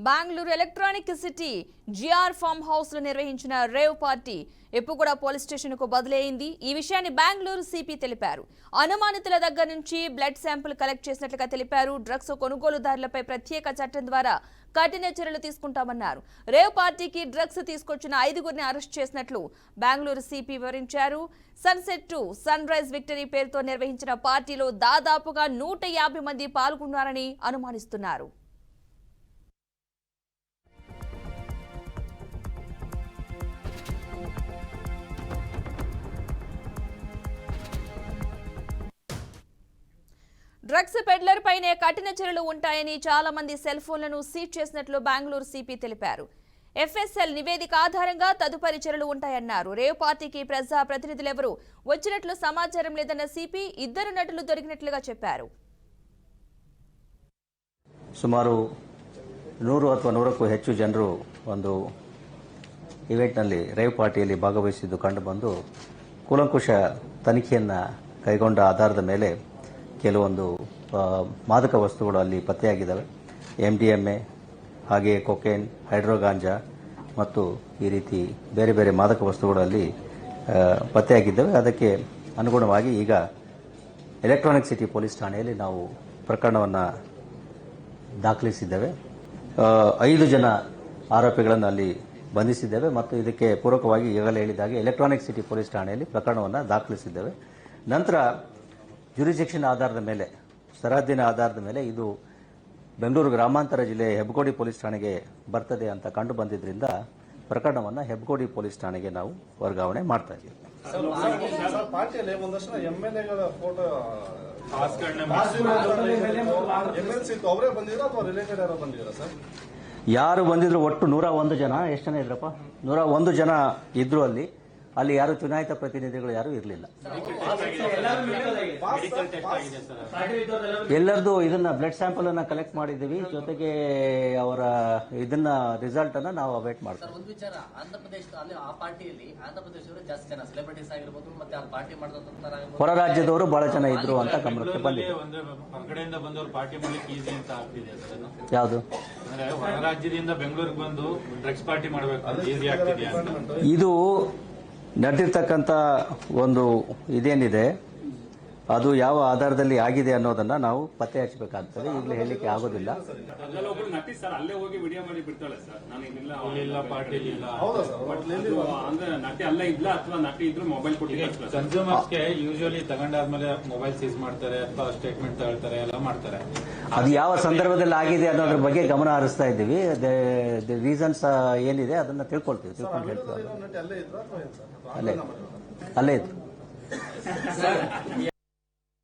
Bengaluru electronic city GR farm house లో నిర్వహించిన rave party ఎప్పుగూడ పోలీస్ స్టేషన్ కు బదిలైంది. ఈ విషయాన్ని బెంగళూరు సిపి తెలిపారు. అనుమానితుల దగ్గర నుంచి బ్లడ్ శాంపిల్ కలెక్ట్ చేసినట్లుగా తెలిపారు. డ్రగ్స్ కొనుగోలుదారులపై ప్రత్యేక చట్టం ద్వారా కఠిన చర్యలు తీసుకుంటామన్నారు. రేవ్ పార్టీకి డ్రగ్స్ తీసుకొచ్చిన 5గురిని అరెస్ట్ చేసినట్లు బెంగళూరు సిపి వివరించారు. Sunset to sunrise victory పేరుతో నిర్వహించిన పార్టీలో దాదాపుగా 150 మంది పాల్గొన్నారని అనుమానిస్తున్నారు. డ్రగ్స్ పెడ్లర్ పైనే కఠిన చర్యలు ఉంటాయని చాలా మంది సెల్ ఫోన్లను సీజ్ చేసినట్లు బెంగళూరు సిపి తెలిపారు. ఎఫ్ఎస్ఎల్ నివేదిక ఆధారంగా తదుపరి చర్యలు ఉంటాయన్నారు. రేవ్ పార్టీకి ప్రజా ప్రతినిధులెవరూ వచ్చినట్లు సమాచారం లేదన్న సిపి 2 నటులు దొరికినట్లుగా చెప్పారు. ಸುಮಾರು 100 ಅಥವಾ 100ಕ್ಕೂ ಹೆಚ್ಚು ಜನರು ಒಂದು ಇವೆಂಟ್ನಲ್ಲಿ ರೇವ್ ಪಾರ್ಟಿಯಲ್ಲಿ ಭಾಗವಹಿಸಿದ್ದು ಕಂಡುಬಂದು ಕೂಲಂಕುಷ ತನಿಖೆಯನ್ನು ಕೈಗೊಂಡ ಆಧಾರದ ಮೇಲೆ ಕೆಲವೊಂದು ಮಾದಕ ವಸ್ತುಗಳು ಅಲ್ಲಿ ಪತ್ತೆಯಾಗಿದ್ದಾವೆ. MDMA ಹಾಗೆಯೇ ಕೊಕೇನ್, ಹೈಡ್ರೋಗಾಂಜಾ ಮತ್ತು ಈ ರೀತಿ ಬೇರೆ ಬೇರೆ ಮಾದಕ ವಸ್ತುಗಳು ಅಲ್ಲಿ ಪತ್ತೆಯಾಗಿದ್ದಾವೆ. ಅದಕ್ಕೆ ಅನುಗುಣವಾಗಿ ಈಗ ಎಲೆಕ್ಟ್ರಾನಿಕ್ ಸಿಟಿ ಪೊಲೀಸ್ ಠಾಣೆಯಲ್ಲಿ ನಾವು ಪ್ರಕರಣವನ್ನು ದಾಖಲಿಸಿದ್ದೇವೆ. 5 ಜನ ಆರೋಪಿಗಳನ್ನು ಅಲ್ಲಿ ಬಂಧಿಸಿದ್ದೇವೆ ಮತ್ತು ಇದಕ್ಕೆ ಪೂರಕವಾಗಿ ಈಗಾಗಲೇ ಹೇಳಿದಾಗೆ ಎಲೆಕ್ಟ್ರಾನಿಕ್ ಸಿಟಿ ಪೊಲೀಸ್ ಠಾಣೆಯಲ್ಲಿ ಪ್ರಕರಣವನ್ನು ದಾಖಲಿಸಿದ್ದೇವೆ. ನಂತರ ಜ್ಯುರಿಸ್ಡಿಕ್ಷನ್ ಆಧಾರದ ಮೇಲೆ, ಸರಹದ್ದಿನ ಆಧಾರದ ಮೇಲೆ ಇದು ಬೆಂಗಳೂರು ಗ್ರಾಮಾಂತರ ಜಿಲ್ಲೆ ಹೆಬ್ಬಗೋಡಿ ಪೊಲೀಸ್ ಠಾಣೆಗೆ ಬರ್ತದೆ ಅಂತ ಕಂಡು ಬಂದಿದ್ದರಿಂದ ಪ್ರಕರಣವನ್ನು ಹೆಬ್ಬಗೋಡಿ ಪೊಲೀಸ್ ಠಾಣೆಗೆ ನಾವು ವರ್ಗಾವಣೆ ಮಾಡ್ತಾ ಇದ್ದೀವಿ. ಯಾರು ಬಂದಿದ್ರು ಒಟ್ಟು 101 ಜನ. ಎಷ್ಟು ಜನ ಇದ್ರಪ್ಪ? 101 ಜನ ಇದ್ರು. ಅಲ್ಲಿ ಯಾರು ಚುನಾಯಿತ ಪ್ರತಿನಿಧಿಗಳು ಯಾರು ಇರಲಿಲ್ಲ. ಎಲ್ಲರದು ಇದನ್ನ ಬ್ಲಡ್ ಸ್ಯಾಂಪಲ್ ಅನ್ನ ಕಲೆಕ್ಟ್ ಮಾಡಿದ್ದೀವಿ. ಜೊತೆಗೆ ಅವರ ಇದನ್ನ ರಿಸಲ್ಟ್ ಅನ್ನ ನಾವು ಅವೇಟ್ ಮಾಡ್ತೀವಿ. ಒಂದು ವಿಚಾರ, ಆಂಧ್ರಪ್ರದೇಶದಲ್ಲಿ ಆ ಪಾರ್ಟಿಯಲ್ಲಿ ಆಂಧ್ರಪ್ರದೇಶವರು ಜಾಸ್ತಿ ಜನ ಸೆಲೆಬ್ರಿಟೀಸ್ ಆಗಿರ್ಬೋದು, ಮತ್ತೆ ಆ ಪಾರ್ಟಿ ಮಾಡಿದಂತ ಹೊರ ರಾಜ್ಯದವರು ಬಹಳ ಜನ ಇದ್ರು ಅಂತ ಗಮನಕ್ಕೆ ಬಂದಿದೆ. ಹೊರಗಡೆಯಿಂದ ಬಂದವರು ಪಾರ್ಟಿ ಮಾಡಲಿಕ್ಕೆ ಈಸಿ ಅಂತ ಆಗ್ತಿದೆ. ಯಾವುದು ಅಂದ್ರೆ ಹೊರ ರಾಜ್ಯದಿಂದ ಬೆಂಗಳೂರಿಗೆ ಬಂದು ಡ್ರಗ್ಸ್ ಪಾರ್ಟಿ ಮಾಡಬೇಕು ಈಸಿ ಆಗ್ತಿದೆಯಾ? ಇದು ನಡೆದಿರ್ತಕ್ಕಂಥ ಒಂದು ಇದೇನಿದೆ ಅದು ಯಾವ ಆಧಾರದಲ್ಲಿ ಆಗಿದೆ ಅನ್ನೋದನ್ನ ನಾವು ಪತ್ತೆ ಹಚ್ಚಬೇಕಾಗ್ತದೆ. ಈಗಲೇ ಹೇಳಲಿಕ್ಕೆ ಆಗೋದಿಲ್ಲ. ನಟಿ ಸರ್ ಅಲ್ಲೇ ಹೋಗಿ ವಿಡಿಯೋ ಮಾಡಿ ಬಿಡ್ತಾಳೆ ಸರ್. ಇಲ್ಲ ಪಾರ್ಟಿ ಇಲ್ಲ ಅಂದ್ರೆ ನಟಿ ಅಲ್ಲೇ ಇದ್ಲ ಅಥವಾ ನಟಿ ಇದ್ರು ಮೊಬೈಲ್ ಕೊಟ್ಟಿಲ್ಲ. ಕನ್ಸ್ಯೂಮರ್ಸ್ಗೆ ಯೂಶುವಲಿ ತಗೊಂಡಾದ್ಮೇಲೆ ಮೊಬೈಲ್ ಸೀಸ್ ಮಾಡ್ತಾರೆ ಅಥವಾ ಸ್ಟೇಟ್ಮೆಂಟ್ ತಗೊಳ್ತಾರೆ, ಎಲ್ಲ ಮಾಡ್ತಾರೆ. ಅದು ಯಾವ ಸಂದರ್ಭದಲ್ಲಿ ಆಗಿದೆ ಅನ್ನೋದ್ರ ಬಗ್ಗೆ ಗಮನ ಹರಿಸ್ತಾ ಇದ್ದೀವಿ. ರೀಸನ್ಸ್ ಏನಿದೆ ಅದನ್ನ ತಿಳ್ಕೊಂಡು ಹೇಳ್ತೀವಿ. ಅಲ್ಲೇ ಇದ್ರು.